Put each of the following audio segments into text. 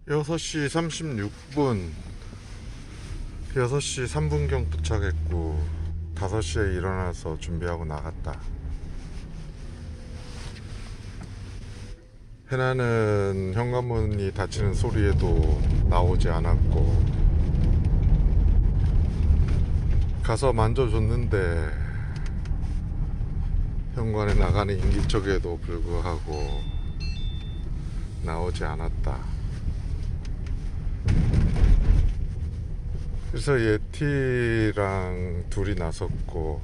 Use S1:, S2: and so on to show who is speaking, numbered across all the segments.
S1: 6시 36분 6시 3분경 도착했고 5시에 일어나서 준비하고 나갔다. 해나는 현관문이 닫히는 소리에도 나오지 않았고 가서 만져줬는데 현관에 나가는 인기척에도 불구하고 나오지 않았다. 그래서 예티랑 둘이 나섰고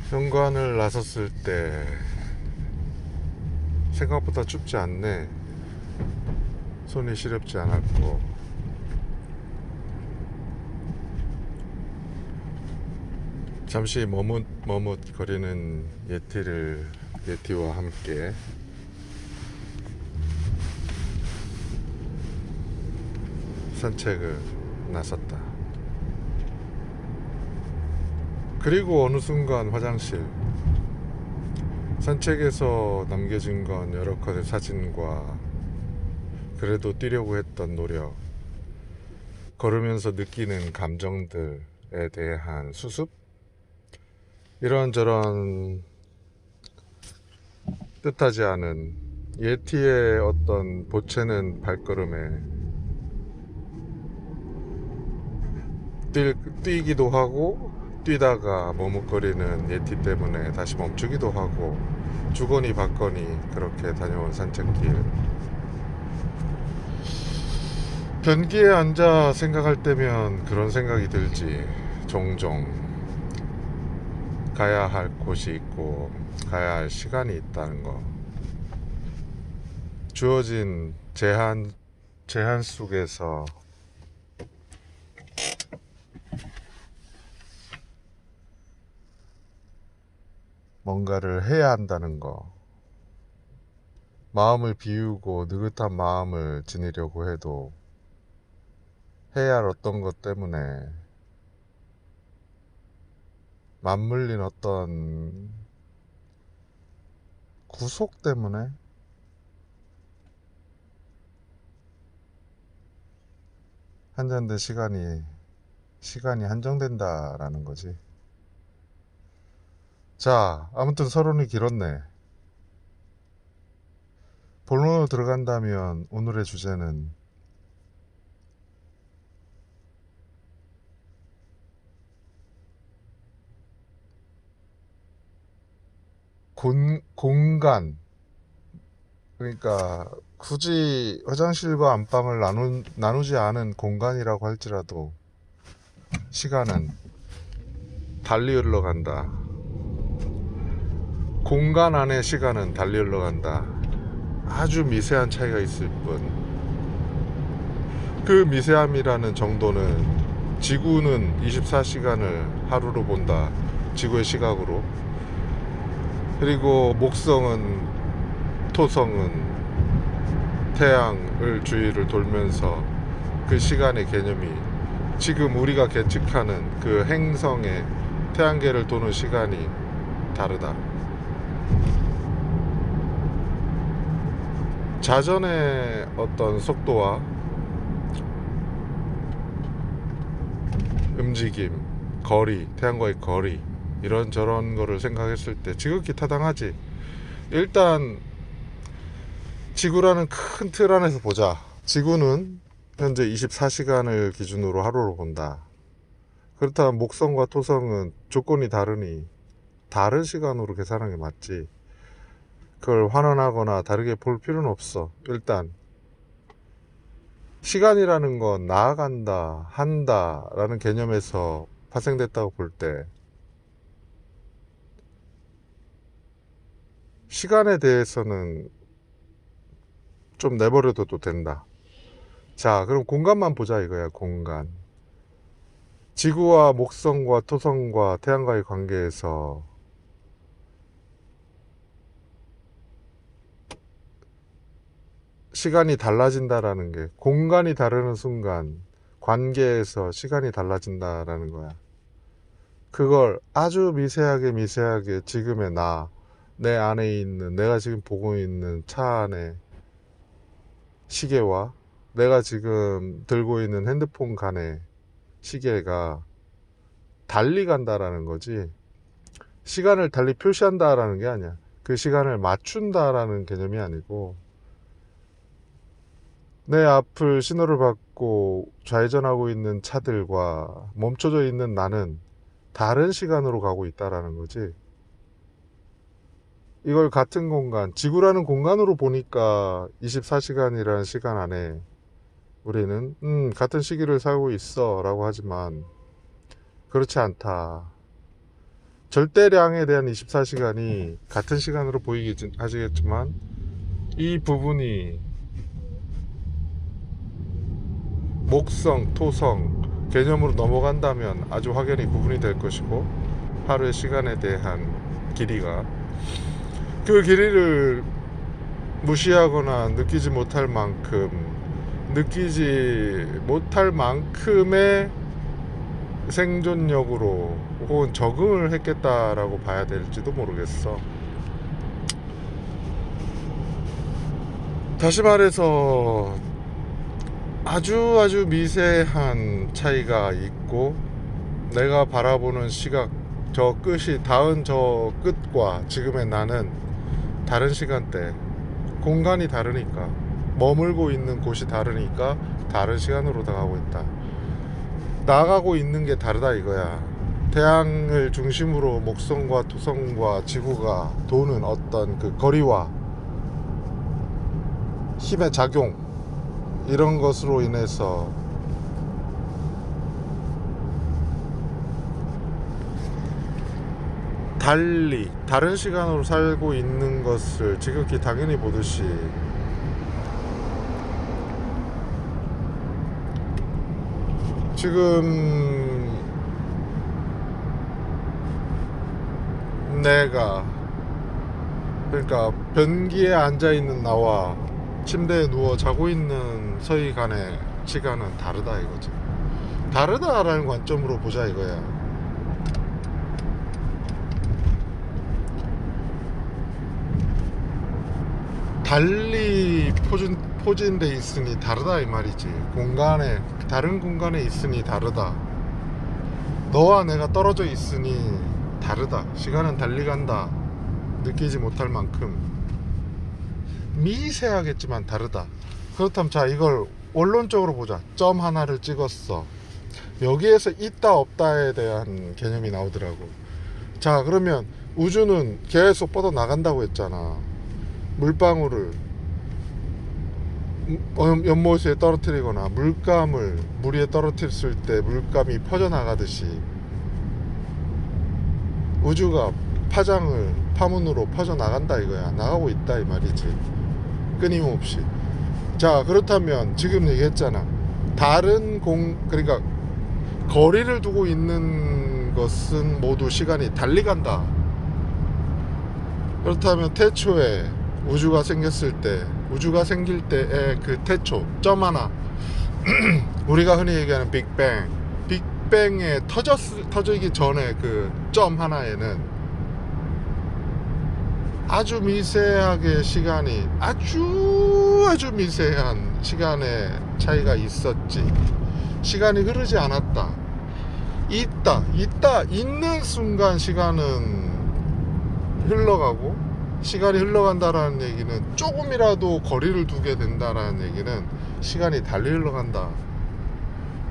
S1: 현관을 나섰을 때 생각보다 춥지 않네. 손이 시렵지 않았고 잠시 머뭇거리는 예티와 함께 산책을 나섰다. 그리고 어느 순간 화장실, 산책에서 남겨진 건 여러 컷의 사진과 그래도 뛰려고 했던 노력, 걸으면서 느끼는 감정들에 대한 수습, 이런저런 뜻하지 않은 예티의 어떤 보채는 발걸음에 뛰기도 하고 뛰다가 머뭇거리는 예티 때문에 다시 멈추기도 하고 주거니 받거니 그렇게 다녀온 산책길. 변기에 앉아 생각할 때면 그런 생각이 들지. 종종 가야 할 곳이 있고 가야 할 시간이 있다는 거. 주어진 제한 속에서 뭔가를 해야 한다는 거. 마음을 비우고 느긋한 마음을 지니려고 해도 해야 할 어떤 것 때문에 맞물린 어떤 구속 때문에 한정된 시간이 한정된다라는 거지. 자, 아무튼 서론이 길었네. 본론으로 들어간다면 오늘의 주제는 공간. 그러니까 굳이 화장실과 안방을 나누지 않은 공간이라고 할지라도 시간은 달리 흘러간다. 공간 안의 시간은 달리 흘러간다. 아주 미세한 차이가 있을 뿐. 그 미세함이라는 정도는 지구는 24시간을 하루로 본다. 지구의 시각으로. 그리고 목성은 토성은 태양을 주위를 돌면서 그 시간의 개념이 지금 우리가 계측하는 그 행성의 태양계를 도는 시간이 다르다. 자전의 어떤 속도와 움직임, 거리, 태양과의 거리, 이런저런 거를 생각했을 때 지극히 타당하지. 일단 지구라는 큰 틀 안에서 보자. 지구는 현재 24시간을 기준으로 하루로 본다. 그렇다면 목성과 토성은 조건이 다르니 다른 시간으로 계산하는 게 맞지. 그걸 환원하거나 다르게 볼 필요는 없어. 일단 시간이라는 건 나아간다, 한다 라는 개념에서 파생됐다고 볼 때 시간에 대해서는 좀 내버려둬도 된다. 자, 그럼 공간만 보자 이거야. 공간. 지구와 목성과 토성과 태양과의 관계에서 시간이 달라진다라는 게, 공간이 다르는 순간 관계에서 시간이 달라진다라는 거야. 그걸 아주 미세하게 지금의 나, 내 안에 있는, 내가 지금 보고 있는 차 안에 시계와 내가 지금 들고 있는 핸드폰 간의 시계가 달리 간다라는 거지, 시간을 달리 표시한다라는 게 아니야. 그 시간을 맞춘다라는 개념이 아니고, 내 앞을 신호를 받고 좌회전하고 있는 차들과 멈춰져 있는 나는 다른 시간으로 가고 있다라는 거지. 이걸 같은 공간, 지구라는 공간으로 보니까 24시간이라는 시간 안에 우리는 같은 시기를 살고 있어 라고 하지만 그렇지 않다. 절대량에 대한 24시간이 같은 시간으로 보이긴 하시겠지만 이 부분이 목성, 토성 개념으로 넘어간다면 아주 확연히 구분이 될 것이고, 하루의 시간에 대한 길이가 그 길이를 무시하거나 느끼지 못할 만큼의 생존력으로 혹은 적응을 했겠다라고 봐야 될지도 모르겠어. 다시 말해서 아주 미세한 차이가 있고, 내가 바라보는 시각, 저 끝이 닿은 저 끝과 지금의 나는 다른 시간대, 공간이 다르니까, 머물고 있는 곳이 다르니까 다른 시간으로 나가고 있다. 나가고 있는 게 다르다 이거야. 태양을 중심으로 목성과 토성과 지구가 도는 어떤 그 거리와 힘의 작용, 이런 것으로 인해서 달리 다른 시간으로 살고 있는 것을 지극히 당연히 보듯이, 지금 내가, 그러니까 변기에 앉아있는 나와 침대에 누워 자고 있는 서희 간의 시간은 다르다 이거지. 다르다라는 관점으로 보자 이거야. 달리 포진돼 있으니 다르다 이 말이지. 공간에, 다른 공간에 있으니 다르다. 너와 내가 떨어져 있으니 다르다. 시간은 달리 간다. 느끼지 못할 만큼 미세하겠지만 다르다. 그렇다면 자, 이걸 원론적으로 보자. 점 하나를 찍었어. 여기에서 있다 없다에 대한 개념이 나오더라고. 자, 그러면 우주는 계속 뻗어 나간다고 했잖아. 물방울을 연못에 떨어뜨리거나 물감을 물 위에 떨어뜨렸을 때 물감이 퍼져나가듯이 우주가 파문으로 퍼져나간다 이거야. 나가고 있다 이 말이지, 끊임없이. 자, 그렇다면 지금 얘기했잖아. 그러니까 거리를 두고 있는 것은 모두 시간이 달리 간다. 그렇다면 태초에 우주가 생길 때의 그 태초, 점 하나, 우리가 흔히 얘기하는 빅뱅에 터지기 전에 그 점 하나에는 아주 미세하게 시간이, 아주 미세한 시간의 차이가 있었지. 시간이 흐르지 않았다. 있는 순간 시간은 흘러가고, 시간이 흘러간다라는 얘기는 조금이라도 거리를 두게 된다라는 얘기는 시간이 달리 흘러간다.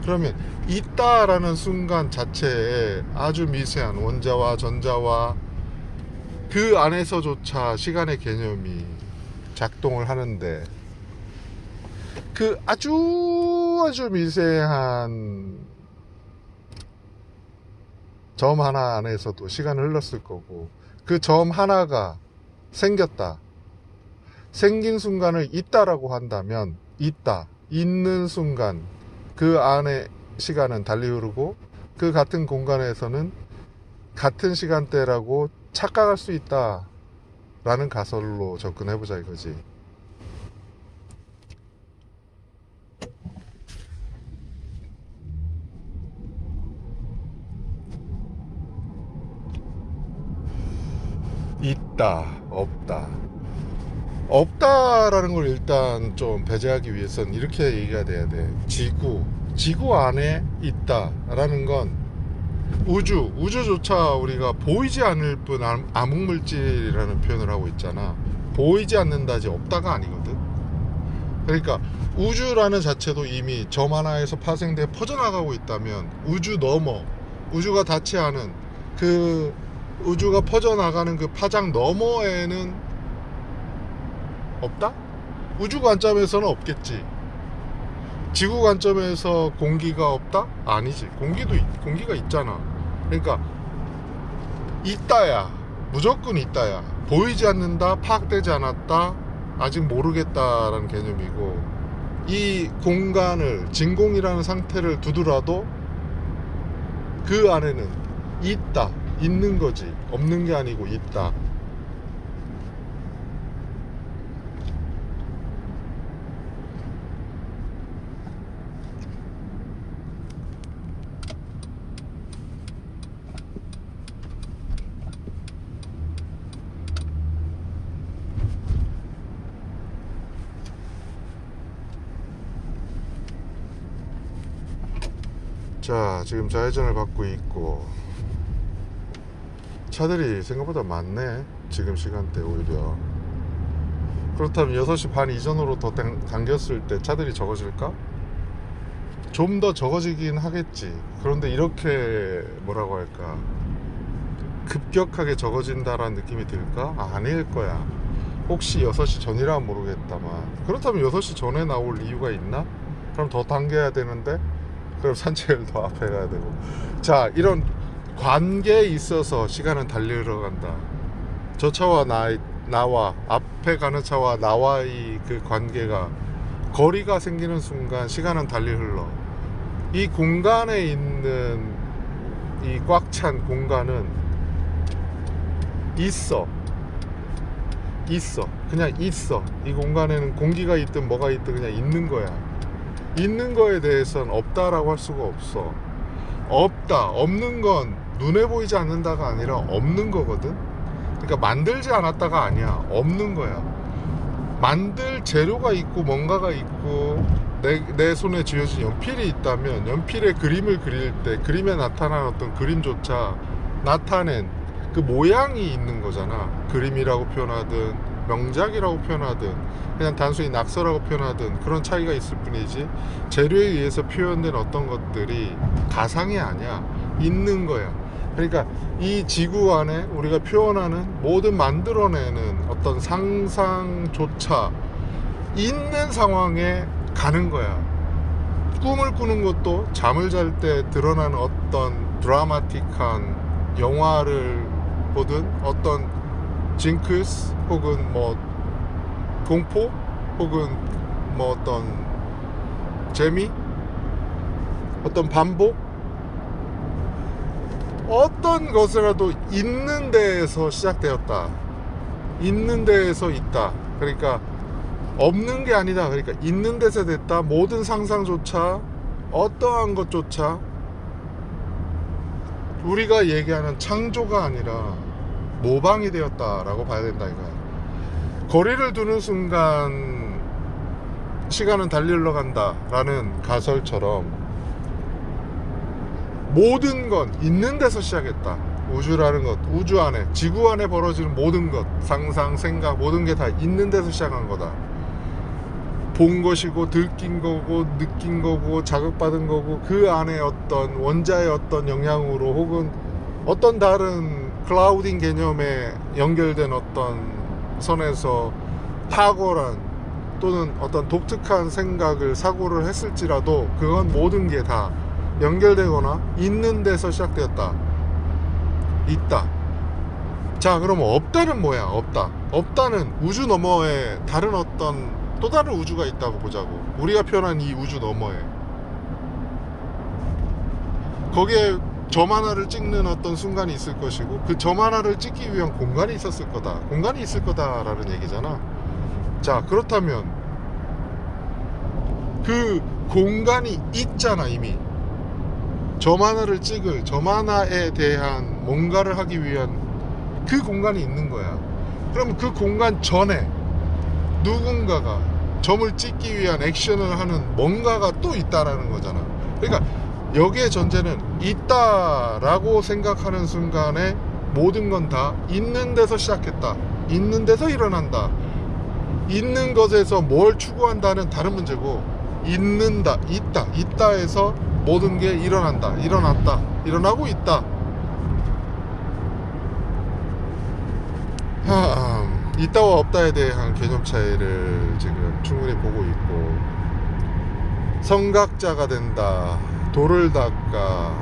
S1: 그러면 있다라는 순간 자체에 아주 미세한 원자와 전자와 그 안에서조차 시간의 개념이 작동을 하는데, 그 아주 미세한 점 하나 안에서도 시간을 흘렀을 거고, 그 점 하나가 생겼다. 생긴 순간을 있다라고 한다면, 있는 순간 그 안에 시간은 달리 흐르고, 그 같은 공간에서는 같은 시간대라고 착각할 수 있다 라는 가설로 접근해보자 이거지. 있다, 없다. 없다라는 걸 일단 좀 배제하기 위해서는 이렇게 얘기가 돼야 돼. 지구 안에 있다라는 건 우주조차 우리가 보이지 않을 뿐 암흑물질이라는 표현을 하고 있잖아. 보이지 않는다지 없다가 아니거든. 그러니까 우주라는 자체도 이미 점 하나에서 파생돼 퍼져나가고 있다면 우주 너머, 우주가 닿지 않은 그 우주가 퍼져나가는 그 파장 너머에는 없다? 우주 관점에서는 없겠지. 지구 관점에서 공기가 없다? 아니지. 공기가 있잖아. 그러니까 있다야. 무조건 있다야. 보이지 않는다, 파악되지 않았다, 아직 모르겠다라는 개념이고, 이 공간을 진공이라는 상태를 두더라도 그 안에는 있다, 있는 거지. 없는 게 아니고 있다. 자, 지금 좌회전을 받고 있고 차들이 생각보다 많네. 지금 시간대 오히려. 그렇다면 6시 반 이전으로 더 당겼을 때 차들이 적어질까? 좀 더 적어지긴 하겠지. 그런데 이렇게 뭐라고 할까, 급격하게 적어진다라는 느낌이 들까? 아닐 거야. 혹시 6시 전이라면 모르겠다만, 그렇다면 6시 전에 나올 이유가 있나? 그럼 더 당겨야 되는데, 그럼 산책을 더 앞에 가야 되고. 자, 이런 관계에 있어서 시간은 달리러 간다. 저 차와 나와 앞에 가는 차와 나와의 그 관계가, 거리가 생기는 순간 시간은 달리 흘러. 이 공간에 있는 이 꽉 찬 공간은 있어. 그냥 있어. 이 공간에는 공기가 있든 뭐가 있든 그냥 있는 거야. 있는 거에 대해서는 없다라고 할 수가 없어. 없는 건 눈에 보이지 않는다가 아니라 없는 거거든. 그러니까 만들지 않았다가 아니야. 없는 거야. 만들 재료가 있고 뭔가가 있고 내 손에 쥐어진 연필이 있다면 연필에 그림을 그릴 때 그림에 나타난 어떤 그림조차 나타낸 그 모양이 있는 거잖아. 그림이라고 표현하든 명작이라고 표현하든 그냥 단순히 낙서라고 표현하든 그런 차이가 있을 뿐이지, 재료에 의해서 표현된 어떤 것들이 가상이 아니야. 있는 거야. 그러니까 이 지구 안에 우리가 표현하는 모든 만들어내는 어떤 상상조차 있는 상황에 가는 거야. 꿈을 꾸는 것도 잠을 잘 때 드러나는 어떤 드라마틱한 영화를 보든 어떤 징크스 혹은 뭐 공포 혹은 뭐 어떤 재미, 어떤 반복, 어떤 것이라도 있는 데에서 시작되었다. 있는 데에서 있다. 그러니까 없는 게 아니다. 그러니까 있는 데서 됐다. 모든 상상조차, 어떠한 것조차 우리가 얘기하는 창조가 아니라 모방이 되었다라고 봐야 된다 이거야. 거리를 두는 순간 시간은 달리러 간다 라는 가설처럼 모든 건 있는 데서 시작했다. 우주라는 것, 우주 안에, 지구 안에 벌어지는 모든 것, 상상, 생각, 모든 게 다 있는 데서 시작한 거다. 본 것이고 들킨 거고 느낀 거고 자극받은 거고, 그 안에 어떤 원자의 어떤 영향으로 혹은 어떤 다른 클라우딩 개념에 연결된 어떤 선에서 탁월한 또는 어떤 독특한 생각을, 사고를 했을지라도 그건 모든 게 다 연결되거나 있는 데서 시작되었다. 있다. 자, 그럼 없다는 뭐야? 없다는 우주 너머에 다른 어떤 또 다른 우주가 있다고 보자고. 우리가 표현한 이 우주 너머에, 거기에 점 하나를 찍는 어떤 순간이 있을 것이고 그 점 하나를 찍기 위한 공간이 있었을 거다. 공간이 있을 거다라는 얘기잖아. 자, 그렇다면 그 공간이 있잖아. 이미 점 하나를 찍을, 점 하나에 대한 뭔가를 하기 위한 그 공간이 있는 거야. 그러면 그 공간 전에 누군가가 점을 찍기 위한 액션을 하는 뭔가가 또 있다라는 거잖아. 그러니까 여기에 전제는 있다라고 생각하는 순간에 모든 건 다 있는 데서 시작했다, 있는 데서 일어난다, 있는 것에서 뭘 추구한다는 다른 문제고, 있는다, 있다에서 모든 게 일어난다, 일어났다, 일어나고 있다. 있다와 없다에 대한 개념 차이를 지금 충분히 보고 있고, 성각자가 된다, 돌을 닦아,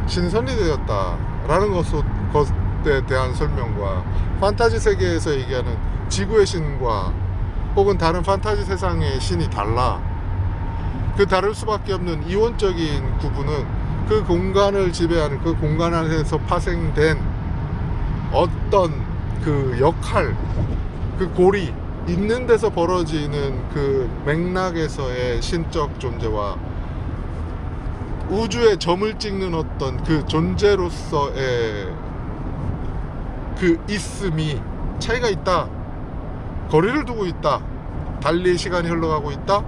S1: 신선이 되었다 라는 것에 대한 설명과 판타지 세계에서 얘기하는 지구의 신과 혹은 다른 판타지 세상의 신이 달라. 그 다를 수밖에 없는 이원적인 구분은 그 공간을 지배하는, 그 공간 안에서 파생된 어떤 그 역할, 그 고리, 있는 데서 벌어지는 그 맥락에서의 신적 존재와 우주에 점을 찍는 어떤 그 존재로서의 그 있음이 차이가 있다, 거리를 두고 있다, 달리 시간이 흘러가고 있다,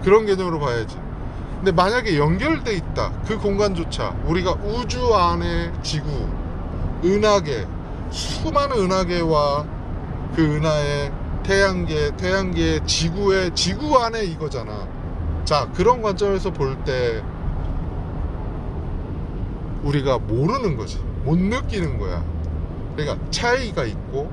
S1: 그런 개념으로 봐야지. 근데 만약에 연결돼 있다, 그 공간조차, 우리가 우주 안에 지구, 은하계, 수많은 은하계와 그 은하의 태양계, 태양계의 지구의 지구 안에 이거잖아. 자, 그런 관점에서 볼 때 우리가 모르는 거지, 못 느끼는 거야. 그러니까 차이가 있고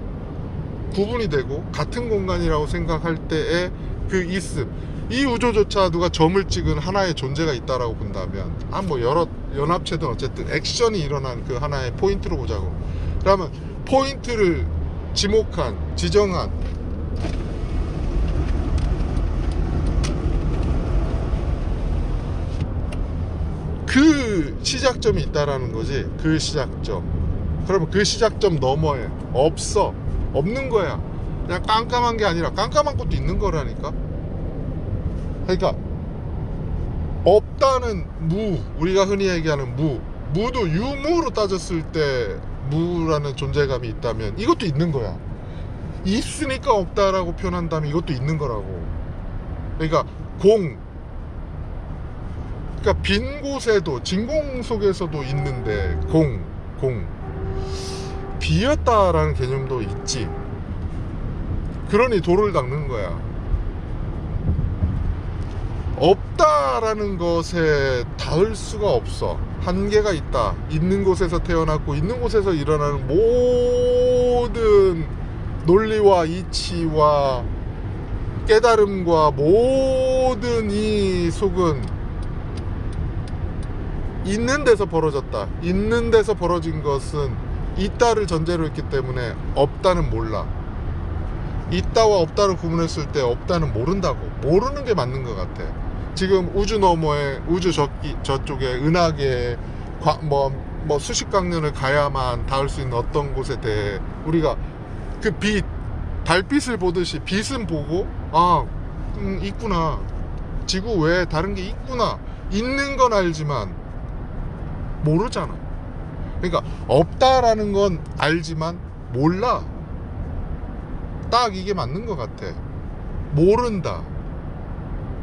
S1: 구분이 되고 같은 공간이라고 생각할 때의 그 있음, 이 우주조차 누가 점을 찍은 하나의 존재가 있다라고 본다면, 뭐 여러 연합체든 어쨌든 액션이 일어난 그 하나의 포인트로 보자고. 그러면 포인트를 지정한 그 시작점이 있다라는 거지. 그 시작점. 그러면 그 시작점 너머에 없는 거야. 그냥 깜깜한 게 아니라 깜깜한 것도 있는 거라니까. 그러니까 없다는 무, 우리가 흔히 얘기하는 무도 유무로 따졌을 때 무라는 존재감이 있다면 이것도 있는 거야. 있으니까 없다라고 표현한다면 이것도 있는 거라고. 그러니까 그러니까 빈 곳에도, 진공 속에서도 있는데 비었다라는 개념도 있지. 그러니 돌을 닦는 거야. 없다라는 것에 닿을 수가 없어. 한계가 있다. 있는 곳에서 태어났고 있는 곳에서 일어나는 모든 논리와 이치와 깨달음과 모든 이 속은 있는 데서 벌어졌다. 있는 데서 벌어진 것은 있다를 전제로 했기 때문에 없다는 몰라. 있다와 없다를 구분했을 때 없다는 모른다고. 모르는 게 맞는 것 같아. 지금 우주 너머에, 우주 저쪽에 은하계에 뭐 수십 광년을 가야만 닿을 수 있는 어떤 곳에 대해 우리가 그 달빛을 보듯이 빛은 보고 있구나, 지구 외에 다른 게 있구나, 있는 건 알지만 모르잖아. 그러니까 없다라는 건 알지만 몰라. 딱 이게 맞는 것 같아. 모른다,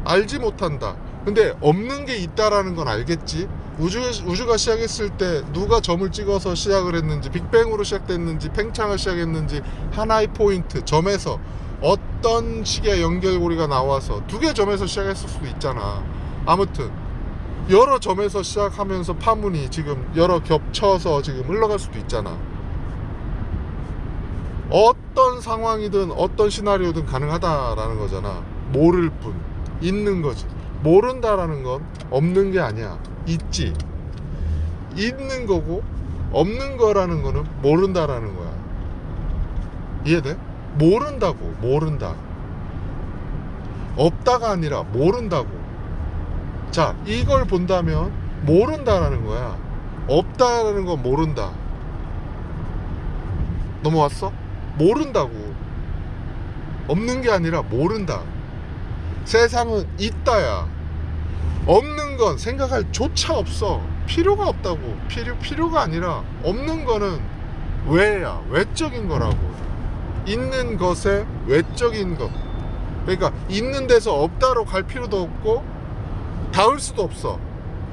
S1: 알지 못한다. 근데 없는 게 있다라는 건 알겠지. 우주가 시작했을 때 누가 점을 찍어서 시작을 했는지, 빅뱅으로 시작됐는지, 팽창을 시작했는지, 하나의 포인트 점에서 어떤 식의 연결고리가 나와서 두 개 점에서 시작했을 수도 있잖아. 아무튼 여러 점에서 시작하면서 파문이 지금 여러 겹쳐서 지금 흘러갈 수도 있잖아. 어떤 상황이든 어떤 시나리오든 가능하다라는 거잖아. 모를 뿐, 있는 거지. 모른다라는 건 없는 게 아니야. 있지. 있는 거고 없는 거라는 거는 모른다라는 거야. 이해돼? 모른다고. 모른다. 없다가 아니라 모른다고. 자, 이걸 본다면 모른다라는 거야. 없다라는 건 모른다. 넘어왔어? 모른다고. 없는 게 아니라 모른다. 세상은 있다야. 없는 건 생각할 조차 없어. 필요가 없다고. 필요가 아니라 없는 거는 외야, 외적인 거라고. 있는 것의 외적인 것. 그러니까 있는 데서 없다로 갈 필요도 없고 닿을 수도 없어.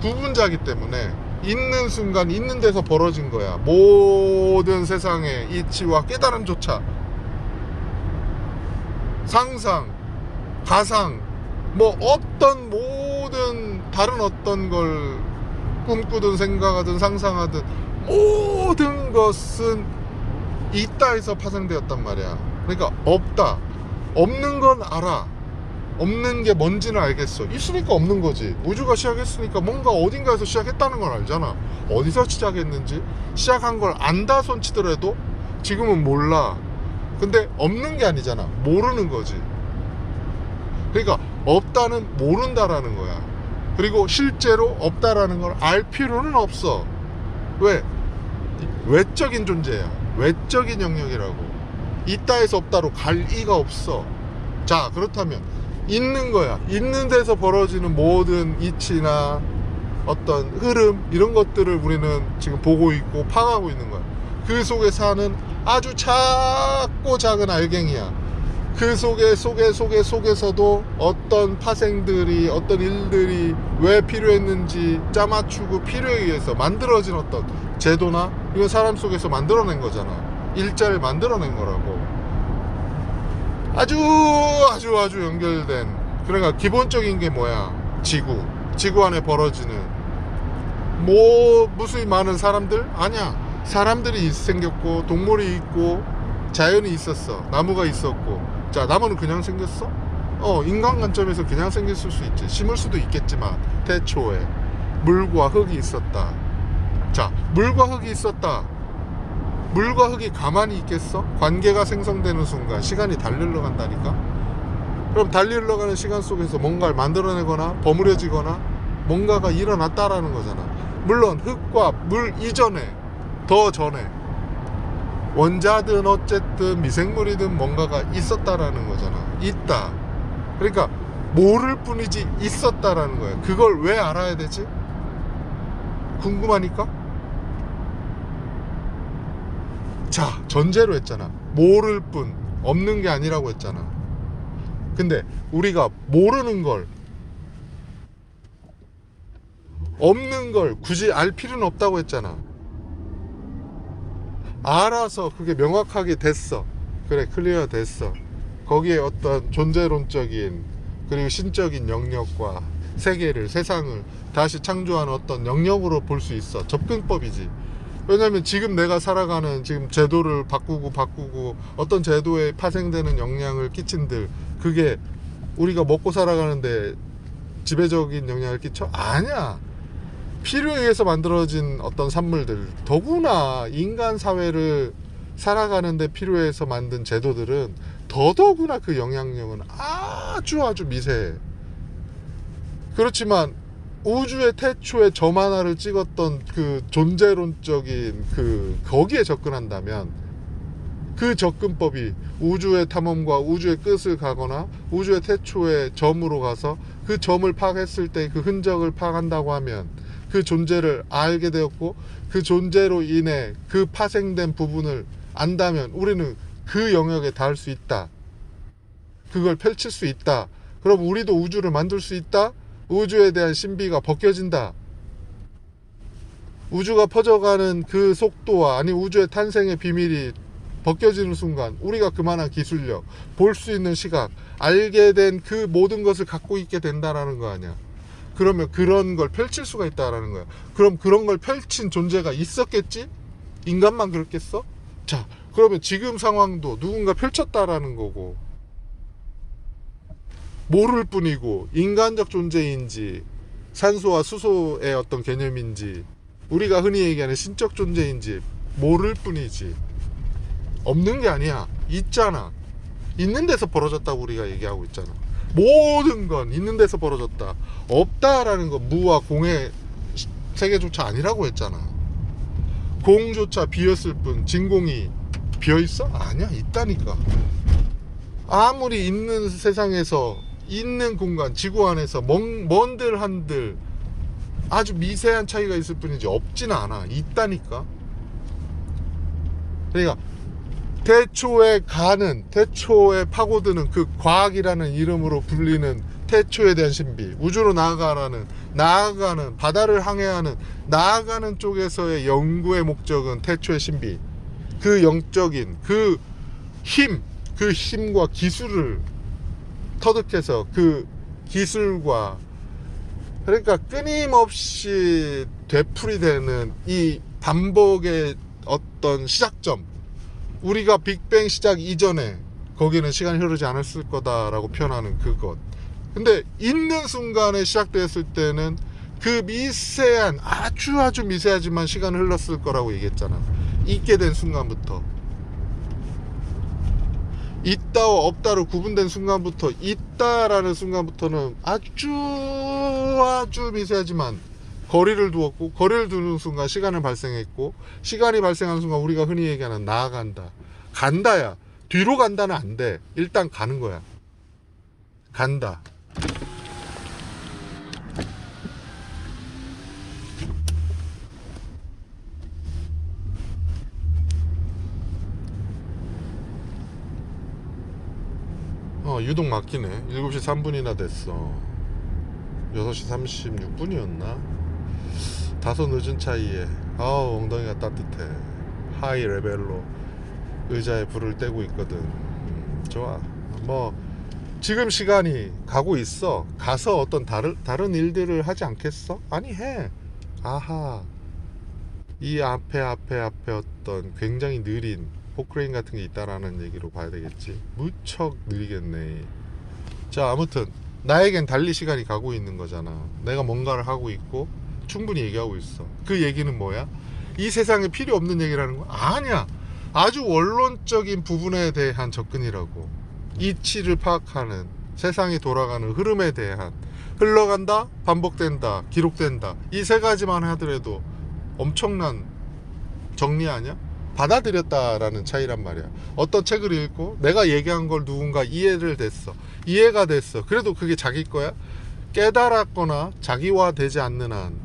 S1: 구분자기 때문에 있는 순간 있는 데서 벌어진 거야. 모든 세상의 이치와 깨달음조차. 상상, 가상, 뭐 어떤 모든 다른 어떤 걸 꿈꾸든 생각하든 상상하든 모든 것은 있다에서 파생되었단 말이야. 그러니까 없다. 없는 건 알아. 없는 게 뭔지는 알겠어. 있으니까 없는 거지. 우주가 시작했으니까 뭔가 어딘가에서 시작했다는 걸 알잖아. 어디서 시작했는지 시작한 걸 안다 손치더라도 지금은 몰라. 근데 없는 게 아니잖아. 모르는 거지. 그러니까 없다는 모른다라는 거야. 그리고 실제로 없다라는 걸 알 필요는 없어. 왜? 외적인 존재야. 외적인 영역이라고. 있다에서 없다로 갈 이가 없어. 자, 그렇다면 있는 거야. 있는 데서 벌어지는 모든 이치나 어떤 흐름 이런 것들을 우리는 지금 보고 있고 파악하고 있는 거야. 그 속에 사는 아주 작고 작은 알갱이야. 그 속에서도 어떤 파생들이, 어떤 일들이 왜 필요했는지 짜맞추고 필요에 의해서 만들어진 어떤 제도나 이건 사람 속에서 만들어낸 거잖아. 일자를 만들어낸 거라고. 아주 연결된. 그러니까 기본적인 게 뭐야? 지구 안에 벌어지는 무수히 많은 사람들? 아니야. 사람들이 생겼고 동물이 있고 자연이 있었어. 나무가 있었고. 자, 나무는 그냥 생겼어? 인간 관점에서 그냥 생겼을 수 있지. 심을 수도 있겠지만 태초에 물과 흙이 있었다. 자, 물과 흙이 있었다. 물과 흙이 가만히 있겠어? 관계가 생성되는 순간 시간이 달리 흘러간다니까? 그럼 달리 흘러가는 시간 속에서 뭔가를 만들어내거나 버무려지거나 뭔가가 일어났다라는 거잖아. 물론 흙과 물 이전에, 더 전에 원자든 어쨌든 미생물이든 뭔가가 있었다라는 거잖아. 있다. 그러니까 모를 뿐이지 있었다라는 거야. 그걸 왜 알아야 되지? 궁금하니까? 자, 전제로 했잖아. 모를 뿐, 없는 게 아니라고 했잖아. 근데 우리가 모르는 걸, 없는 걸 굳이 알 필요는 없다고 했잖아. 알아서 그게 명확하게 됐어. 그래, 클리어 됐어. 거기에 어떤 존재론적인 그리고 신적인 영역과 세계를, 세상을 다시 창조하는 어떤 영역으로 볼 수 있어. 접근법이지. 왜냐면 지금 내가 살아가는 지금 제도를 바꾸고 어떤 제도에 파생되는 영향을 끼친들, 그게 우리가 먹고 살아가는데 지배적인 영향을 끼쳐? 아니야. 필요에 의해서 만들어진 어떤 산물들, 더구나 인간 사회를 살아가는데 필요해서 만든 제도들은 더더구나 그 영향력은 아주 미세해. 그렇지만 우주의 태초에 점 하나를 찍었던 그 존재론적인 거기에 접근한다면 그 접근법이 우주의 탐험과 우주의 끝을 가거나 우주의 태초의 점으로 가서 그 점을 파악했을 때 그 흔적을 파악한다고 하면 그 존재를 알게 되었고 그 존재로 인해 그 파생된 부분을 안다면 우리는 그 영역에 닿을 수 있다. 그걸 펼칠 수 있다. 그럼 우리도 우주를 만들 수 있다. 우주에 대한 신비가 벗겨진다. 우주가 퍼져가는 그 속도와 아니 우주의 탄생의 비밀이 벗겨지는 순간 우리가 그만한 기술력, 볼 수 있는 시각, 알게 된 그 모든 것을 갖고 있게 된다라는 거 아니야. 그러면 그런 걸 펼칠 수가 있다라는 거야. 그럼 그런 걸 펼친 존재가 있었겠지? 인간만 그렇겠어? 자, 그러면 지금 상황도 누군가 펼쳤다라는 거고, 모를 뿐이고 인간적 존재인지 산소와 수소의 어떤 개념인지 우리가 흔히 얘기하는 신적 존재인지 모를 뿐이지 없는 게 아니야. 있잖아. 있는 데서 벌어졌다고 우리가 얘기하고 있잖아. 모든 건 있는 데서 벌어졌다. 없다라는 건 무와 공의 세계조차 아니라고 했잖아. 공조차 비었을 뿐 진공이 비어있어? 아니야. 있다니까. 아무리 있는 세상에서 있는 공간, 지구 안에서 먼들 한들 아주 미세한 차이가 있을 뿐이지 없지는 않아. 있다니까. 그러니까 태초에 파고드는 그 과학이라는 이름으로 불리는 태초에 대한 신비, 우주로 나아가는 바다를 항해하는 나아가는 쪽에서의 연구의 목적은 태초의 신비, 그 영적인 그 힘과 기술을 터득해서 그 기술과, 그러니까 끊임없이 되풀이되는 이 반복의 어떤 시작점, 우리가 빅뱅 시작 이전에 거기는 시간이 흐르지 않았을 거다라고 표현하는 그것. 근데 있는 순간에 시작되었을 때는 그 미세한, 아주 미세하지만 시간이 흘렀을 거라고 얘기했잖아. 있게 된 순간부터, 있다와 없다로 구분된 순간부터, 있다라는 순간부터는 아주 미세하지만 거리를 두었고, 거리를 두는 순간 시간을 발생했고, 시간이 발생하는 순간 우리가 흔히 얘기하는 나아간다, 간다야. 뒤로 간다는 안 돼. 일단 가는 거야. 간다. 유독 막히네. 7시 3분이나 됐어. 6시 36분이었나? 다소 늦은 차이에 엉덩이가 따뜻해. 하이 레벨로 의자에 불을 떼고 있거든. 좋아. 뭐 지금 시간이 가고 있어. 가서 어떤 다른 일들을 하지 않겠어? 아니, 해. 아하, 이 앞에 어떤 굉장히 느린 포크레인 같은 게 있다라는 얘기로 봐야 되겠지. 무척 느리겠네. 자, 아무튼 나에겐 달리 시간이 가고 있는 거잖아. 내가 뭔가를 하고 있고 충분히 얘기하고 있어. 그 얘기는 뭐야? 이 세상에 필요 없는 얘기라는 거야? 아니야. 아주 원론적인 부분에 대한 접근이라고. 이치를 파악하는, 세상이 돌아가는 흐름에 대한, 흘러간다, 반복된다, 기록된다, 이 세 가지만 하더라도 엄청난 정리 아니야? 받아들였다라는 차이란 말이야. 어떤 책을 읽고 내가 얘기한 걸 누군가 이해가 됐어. 그래도 그게 자기 거야? 깨달았거나 자기화되지 않는 한,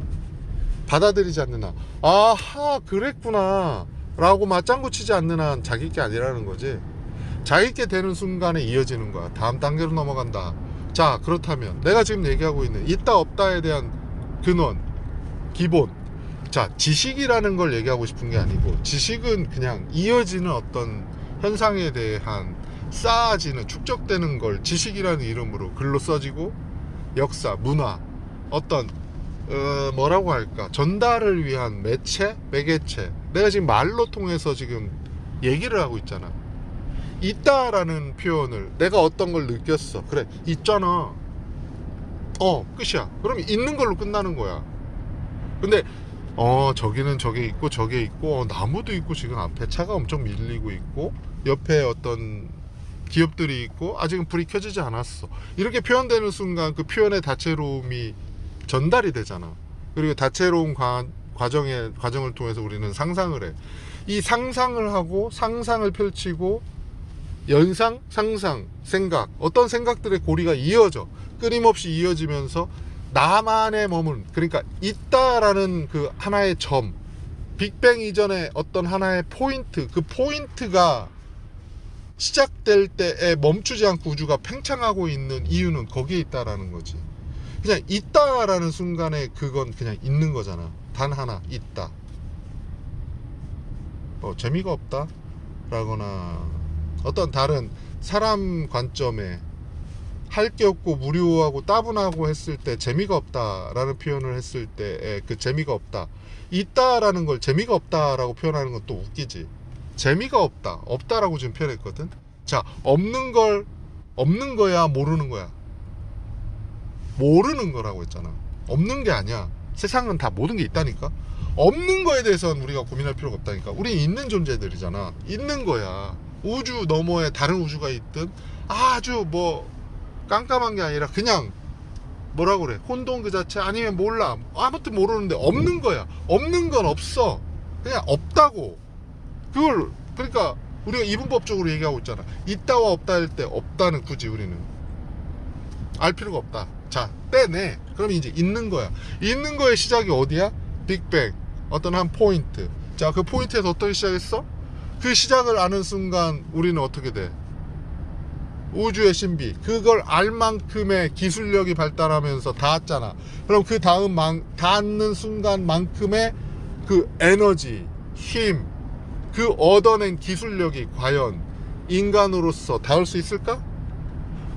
S1: 받아들이지 않는 한, 아하, 그랬구나 라고 맞장구 치지 않는 한 자기 게 아니라는 거지. 자기 게 되는 순간에 이어지는 거야. 다음 단계로 넘어간다. 자, 그렇다면 내가 지금 얘기하고 있는 있다 없다에 대한 근원, 기본, 자, 지식이라는 걸 얘기하고 싶은 게 아니고, 지식은 그냥 이어지는 어떤 현상에 대한 쌓아지는, 축적되는 걸 지식이라는 이름으로 글로 써지고, 역사, 문화, 어떤 뭐라고 할까, 전달을 위한 매개체. 내가 지금 말로 통해서 지금 얘기를 하고 있잖아. 있다라는 표현을, 내가 어떤 걸 느꼈어, 그래, 있잖아, 끝이야. 그럼 있는 걸로 끝나는 거야. 근데 저기는 저게 있고 저게 있고, 나무도 있고, 지금 앞에 차가 엄청 밀리고 있고, 옆에 어떤 기업들이 있고, 아직은 불이 켜지지 않았어. 이렇게 표현되는 순간 그 표현의 다채로움이 전달이 되잖아. 그리고 다채로운 과정을 통해서 우리는 상상을 해. 이 상상을 하고, 상상을 펼치고, 연상, 상상, 생각, 어떤 생각들의 고리가 이어져, 끊임없이 이어지면서 나만의 머문, 그러니까 있다라는 그 하나의 점, 빅뱅 이전에 어떤 하나의 포인트, 그 포인트가 시작될 때에 멈추지 않고 우주가 팽창하고 있는 이유는 거기에 있다라는 거지. 그냥 있다라는 순간에 그건 그냥 있는 거잖아. 단 하나, 있다. 재미가 없다 라거나, 어떤 다른 사람 관점에 할 게 없고 무료하고 따분하고 했을 때 재미가 없다라는 표현을 했을 때 그 재미가 없다, 있다라는 걸 재미가 없다라고 표현하는 건 또 웃기지. 재미가 없다라고 지금 표현했거든. 자, 없는 거야, 모르는 거야? 모르는 거라고 했잖아. 없는 게 아니야. 세상은 다 모든 게 있다니까. 없는 거에 대해서는 우리가 고민할 필요가 없다니까. 우린 있는 존재들이잖아. 있는 거야. 우주 너머에 다른 우주가 있든, 아주 뭐 깜깜한 게 아니라 그냥 뭐라고 그래, 혼돈 그 자체, 아니면 몰라, 아무튼 모르는데 없는 거야. 없는 건 없어. 그냥 없다고. 그걸, 그러니까 우리가 이분법적으로 얘기하고 있잖아. 있다와 없다 할 때 없다는 굳이 우리는 알 필요가 없다. 자, 떼내. 그럼 이제 있는 거야. 있는 거의 시작이 어디야? 빅뱅, 어떤 한 포인트. 자, 그 포인트에서 어떻게 시작했어? 그 시작을 아는 순간 우리는 어떻게 돼? 우주의 신비, 그걸 알 만큼의 기술력이 발달하면서 닿았잖아. 그럼 그 다음 닿는 순간만큼의 그 에너지, 힘, 그 얻어낸 기술력이 과연 인간으로서 닿을 수 있을까?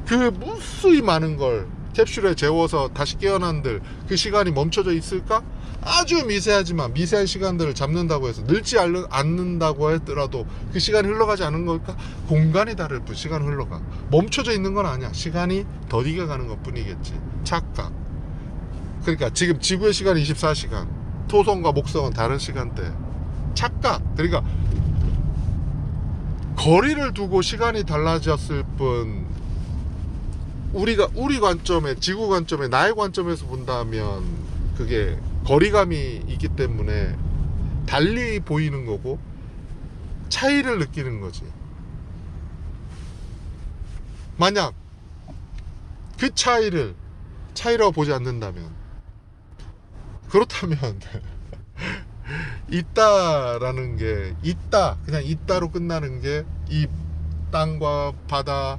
S1: 그 무수히 많은 걸 캡슐에 재워서 다시 깨어난들 그 시간이 멈춰져 있을까? 아주 미세하지만 미세한 시간들을 잡는다고 해서 늘지 않는다고 하더라도 그 시간이 흘러가지 않은 걸까? 공간이 다를 뿐 시간은 흘러가. 멈춰져 있는 건 아니야. 시간이 더디게 가는 것 뿐이겠지. 착각. 그러니까 지금 지구의 시간이 24시간, 토성과 목성은 다른 시간대. 착각. 그러니까 거리를 두고 시간이 달라졌을 뿐 우리 관점에, 지구 관점에, 나의 관점에서 본다면 그게 거리감이 있기 때문에 달리 보이는 거고 차이를 느끼는 거지. 만약 그 차이라고 보지 않는다면, 그렇다면 있다라는 게, 그냥 있다로 끝나는 게 이 땅과 바다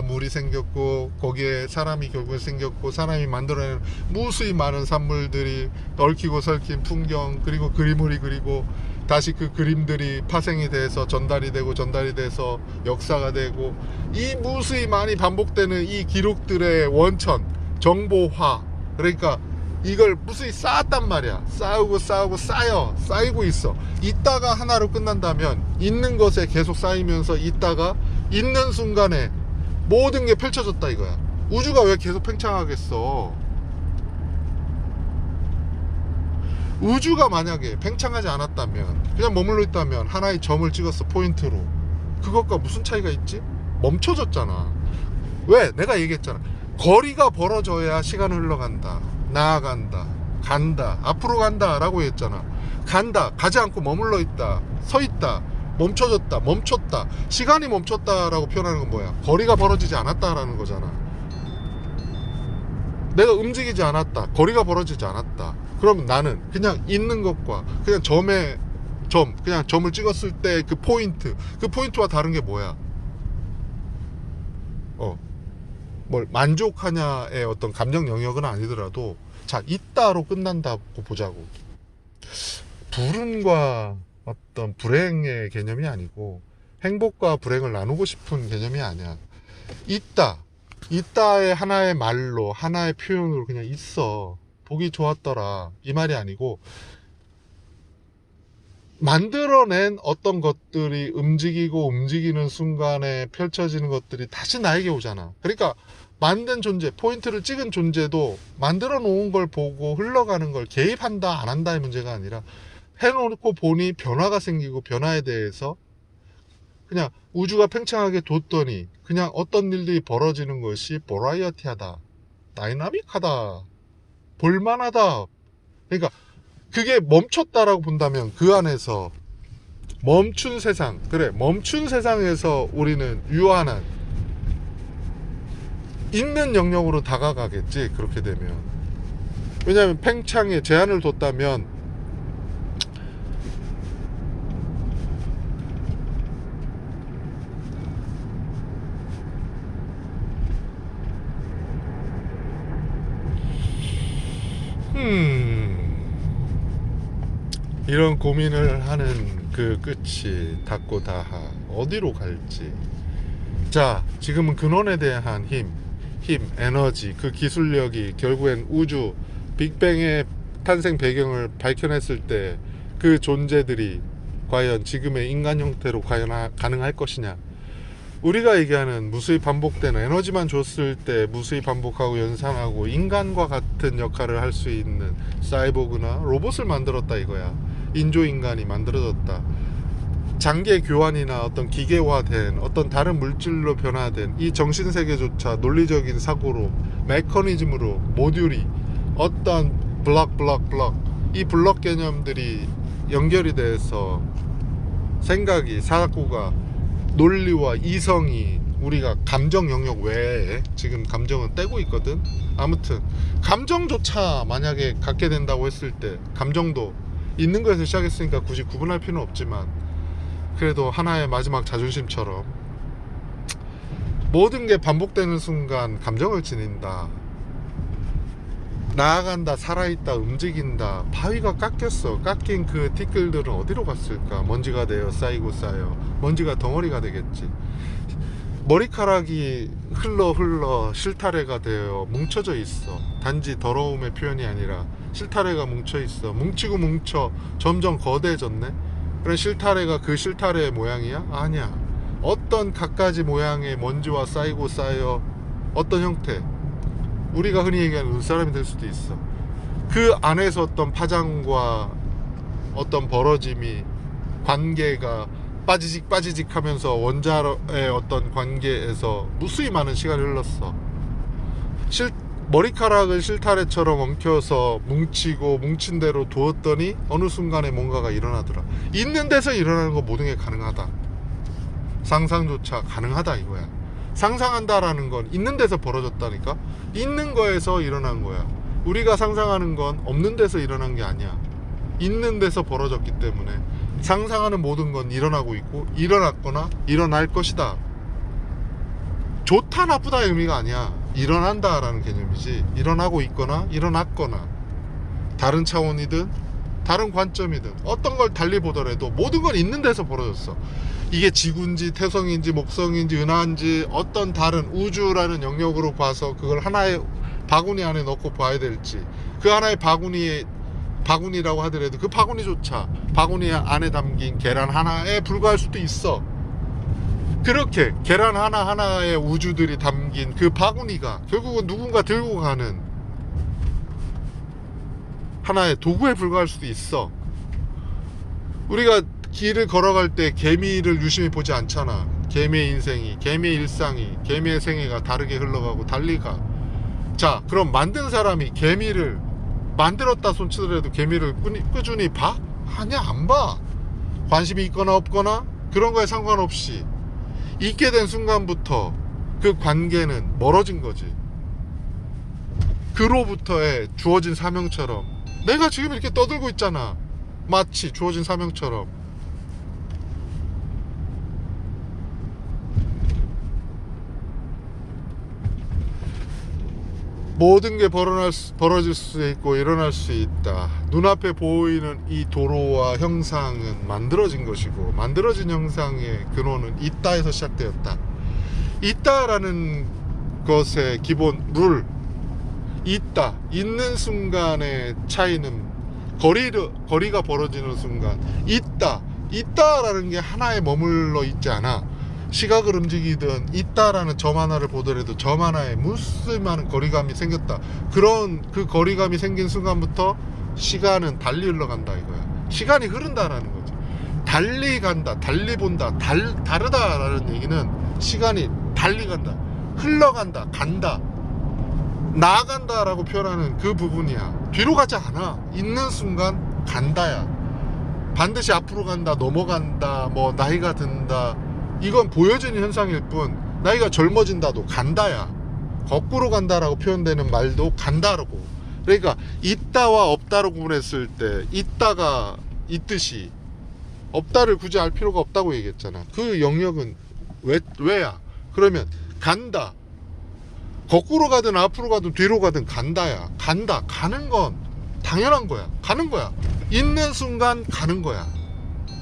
S1: 물이 생겼고 거기에 사람이 결국에 생겼고 사람이 만들어낸 무수히 많은 산물들이 얽히고 설킨 풍경, 그리고 그림을 그리고 다시 그 그림들이 파생이 돼서 전달이 돼서 역사가 되고, 이 무수히 많이 반복되는 이 기록들의 원천, 정보화. 그러니까 이걸 무수히 쌓았단 말이야. 쌓이고 있어. 있다가 하나로 끝난다면 있는 것에 계속 쌓이면서 있다가 있는 순간에 모든 게 펼쳐졌다 이거야. 우주가 왜 계속 팽창하겠어? 우주가 만약에 팽창하지 않았다면, 그냥 머물러 있다면, 하나의 점을 찍었어, 포인트로. 그것과 무슨 차이가 있지? 멈춰졌잖아. 왜? 내가 얘기했잖아. 거리가 벌어져야 시간은 흘러간다, 나아간다, 간다, 앞으로 간다 라고 했잖아. 간다, 가지 않고 머물러 있다, 서 있다, 멈췄다. 시간이 멈췄다라고 표현하는 건 뭐야? 거리가 벌어지지 않았다라는 거잖아. 내가 움직이지 않았다, 거리가 벌어지지 않았다. 그럼 나는 그냥 있는 것과 그냥 그냥 점을 찍었을 때 그 포인트와 다른 게 뭐야? 뭘 만족하냐의 어떤 감정 영역은 아니더라도, 자, 있다로 끝난다고 보자고. 불운과 어떤 불행의 개념이 아니고 행복과 불행을 나누고 싶은 개념이 아니야. 있다의 하나의 말로, 하나의 표현으로 그냥 있어, 보기 좋았더라, 이 말이 아니고 만들어낸 어떤 것들이 움직이는 순간에 펼쳐지는 것들이 다시 나에게 오잖아. 그러니까 만든 존재, 포인트를 찍은 존재도 만들어 놓은 걸 보고 흘러가는 걸 개입한다 안 한다의 문제가 아니라, 해놓고 보니 변화가 생기고 변화에 대해서 그냥 우주가 팽창하게 뒀더니 그냥 어떤 일들이 벌어지는 것이 버라이어티하다, 다이나믹하다, 볼만하다. 그러니까 그게 멈췄다라고 본다면 그 안에서 멈춘 세상, 그래, 멈춘 세상에서 우리는 유한한 있는 영역으로 다가가겠지, 그렇게 되면. 왜냐하면 팽창에 제한을 뒀다면 이런 고민을 하는 그 끝이 닿고 다하 어디로 갈지. 자, 지금은 근원에 대한 힘, 에너지, 그 기술력이 결국엔 우주 빅뱅의 탄생 배경을 밝혀냈을 때 그 존재들이 과연 지금의 인간 형태로 과연 가능할 것이냐. 우리가 얘기하는 무수히 반복되는 에너지만 줬을 때 무수히 반복하고 연산하고 인간과 같은 역할을 할 수 있는 사이보그나 로봇을 만들었다 이거야. 인조인간이 만들어졌다. 장기 교환이나 어떤 기계화된 어떤 다른 물질로 변화된 이 정신세계조차 논리적인 사고로, 메커니즘으로, 모듈이 어떤 블럭 이 블럭 개념들이 연결이 돼서 생각이, 사고가, 논리와 이성이 우리가 감정 영역 외에 지금 감정은 떼고 있거든. 아무튼 감정조차 만약에 갖게 된다고 했을 때, 감정도 있는 거에서 시작했으니까 굳이 구분할 필요는 없지만 그래도 하나의 마지막 자존심처럼 모든 게 반복되는 순간 감정을 지닌다. 나아간다, 살아있다, 움직인다. 바위가 깎였어. 깎인 그 티끌들은 어디로 갔을까? 먼지가 되어 쌓이고 쌓여 먼지가 덩어리가 되겠지. 머리카락이 흘러 실타래가 되어 뭉쳐져 있어. 단지 더러움의 표현이 아니라 실타래가 뭉쳐 있어. 뭉치고 뭉쳐 점점 거대해졌네. 그런 실타래가 그 실타래의 모양이야? 아니야. 어떤 갖가지 모양의 먼지와 쌓이고 쌓여 어떤 형태, 우리가 흔히 얘기하는 눈사람이 될 수도 있어. 그 안에서 어떤 파장과 어떤 벌어짐이, 관계가 빠지직 하면서 원자의 어떤 관계에서 무수히 많은 시간이 흘렀어. 머리카락을 실타래처럼 엉켜서 뭉치고 뭉친 대로 두었더니 어느 순간에 뭔가가 일어나더라. 있는 데서 일어나는 거 모든 게 가능하다. 상상조차 가능하다 이거야. 상상한다라는 건 있는 데서 벌어졌다니까. 있는 거에서 일어난 거야. 우리가 상상하는 건 없는 데서 일어난 게 아니야. 있는 데서 벌어졌기 때문에 상상하는 모든 건 일어나고 있고 일어났거나 일어날 것이다. 좋다 나쁘다의 의미가 아니야. 일어난다 라는 개념이지, 일어나고 있거나 일어났거나 다른 차원이든 다른 관점이든 어떤 걸 달리 보더라도 모든 건 있는 데서 벌어졌어. 이게 지구인지 태성인지 목성인지 은하인지 어떤 다른 우주라는 영역으로 봐서 그걸 하나의 바구니 안에 넣고 봐야 될지, 그 하나의 바구니라고 하더라도 그 바구니조차 바구니 안에 담긴 계란 하나에 불과할 수도 있어. 그렇게 계란 하나하나의 우주들이 담긴 그 바구니가 결국은 누군가 들고 가는 하나의 도구에 불과할 수도 있어. 우리가 길을 걸어갈 때 개미를 유심히 보지 않잖아. 개미의 인생이, 개미의 일상이, 개미의 생애가 다르게 흘러가고 달리가. 자, 그럼 만든 사람이 개미를 만들었다 손치더라도 개미를 꾸준히 봐? 아니야, 안 봐. 관심이 있거나 없거나 그런 거에 상관없이 있게 된 순간부터 그 관계는 멀어진 거지. 그로부터의 주어진 사명처럼 내가 지금 이렇게 떠들고 있잖아. 마치 주어진 사명처럼. 모든 게 벌어질 수 있고 일어날 수 있다. 눈앞에 보이는 이 도로와 형상은 만들어진 것이고 만들어진 형상의 근원은 있다에서 시작되었다. 있다라는 것의 기본 룰, 있다, 있는 순간의 차이는 거리가 벌어지는 순간 있다라는 게 하나에 머물러 있지 않아. 시각을 움직이든 있다라는 점 하나를 보더라도 점 하나에 무수히 많은 거리감이 생겼다. 그런 그 거리감이 생긴 순간부터 시간은 달리 흘러간다 이거야. 시간이 흐른다라는 거지. 달리 간다, 달리 본다, 다르다라는 얘기는 시간이 달리 간다, 흘러간다, 간다, 나아간다라고 표현하는 그 부분이야. 뒤로 가지 않아. 있는 순간 간다야. 반드시 앞으로 간다, 넘어간다, 뭐 나이가 든다, 이건 보여지는 현상일 뿐, 나이가 젊어진다도 간다야. 거꾸로 간다라고 표현되는 말도 간다라고. 그러니까 있다와 없다로 구분했을 때 있다가 있듯이 없다를 굳이 알 필요가 없다고 얘기했잖아. 그 영역은 왜야? 그러면 간다, 거꾸로 가든 앞으로 가든 뒤로 가든 간다야. 간다, 가는 건 당연한 거야. 가는 거야. 있는 순간 가는 거야.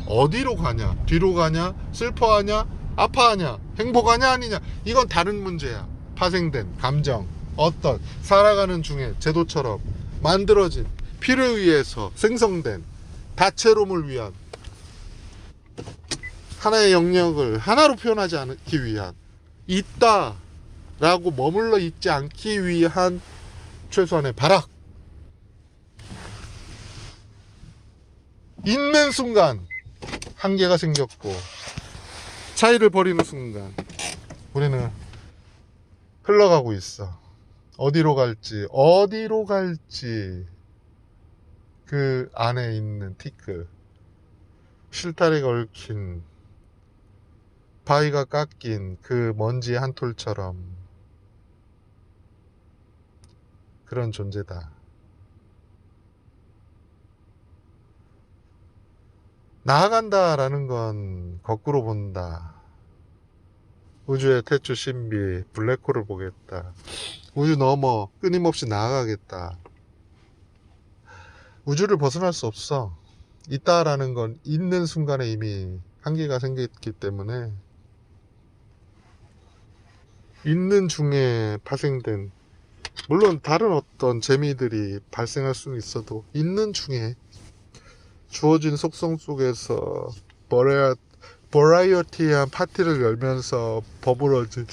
S1: 어디로 가냐, 뒤로 가냐, 슬퍼하냐, 아파하냐, 행복하냐 아니냐, 이건 다른 문제야. 파생된 감정, 어떤 살아가는 중에 제도처럼 만들어진 피를 의해서 생성된 다채로움을 위한 하나의 영역을 하나로 표현하지 않기 위한, 있다 라고 머물러 있지 않기 위한 최소한의 발악. 있는 순간 한계가 생겼고 차이를 벌이는 순간 우리는 흘러가고 있어. 어디로 갈지 그 안에 있는 티끌, 실타래가 얽힌, 바위가 깎인 그 먼지 한 톨처럼 그런 존재다. 나아간다라는 건 거꾸로 본다. 우주의 태초 신비, 블랙홀을 보겠다. 우주 넘어 끊임없이 나아가겠다. 우주를 벗어날 수 없어. 있다라는 건 있는 순간에 이미 한계가 생겼기 때문에 있는 중에 파생된, 물론 다른 어떤 재미들이 발생할 수는 있어도 있는 중에 주어진 속성 속에서 버라이어티한 파티를 열면서 버무러진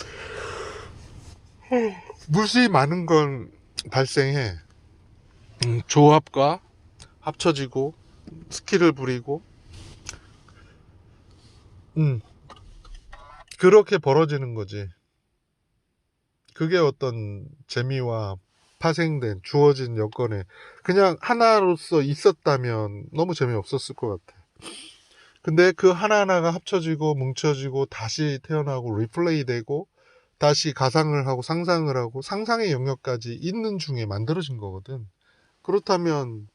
S1: 무수히 많은 건 발생해. 조합과 합쳐지고 스킬을 부리고 그렇게 벌어지는 거지. 그게 어떤 재미와 파생된 주어진 여건에 그냥 하나로서 있었다면 너무 재미없었을 것 같아. 근데 그 하나하나가 합쳐지고 뭉쳐지고 다시 태어나고 리플레이 되고 다시 가상을 하고 상상을 하고 상상의 영역까지 있는 중에 만들어진 거거든. 그렇다면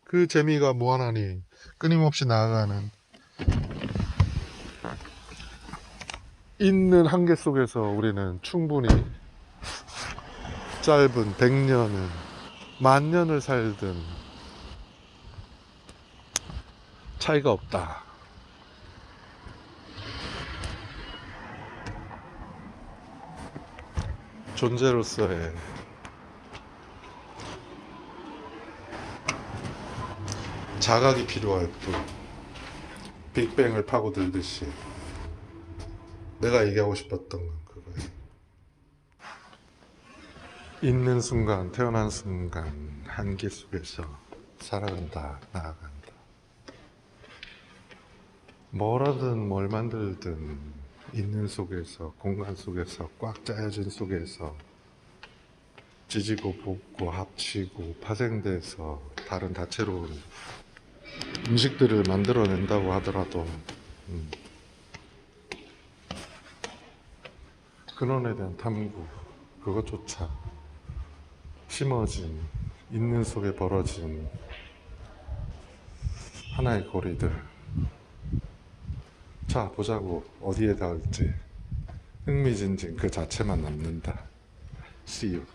S1: 그 재미가 무한하니 끊임없이 나아가는 있는 한계 속에서 우리는 충분히 짧은 100년은 만년을 살든 차이가 없다. 존재로서의 자각이 필요할 뿐. 빅뱅을 파고들듯이 내가 얘기하고 싶었던 건 그거야. 있는 순간, 태어난 순간 한계 속에서 살아간다, 나아간다. 뭐라든 뭘 만들든 있는 속에서, 공간 속에서, 꽉 짜여진 속에서 지지고 볶고 합치고 파생돼서 다른 다채로운 음식들을 만들어낸다고 하더라도 근원에 대한 탐구, 그것조차 심어진, 있는 속에 벌어진 하나의 고리들. 자, 보자고. 어디에 닿을지 흥미진진 그 자체만 남는다. See you.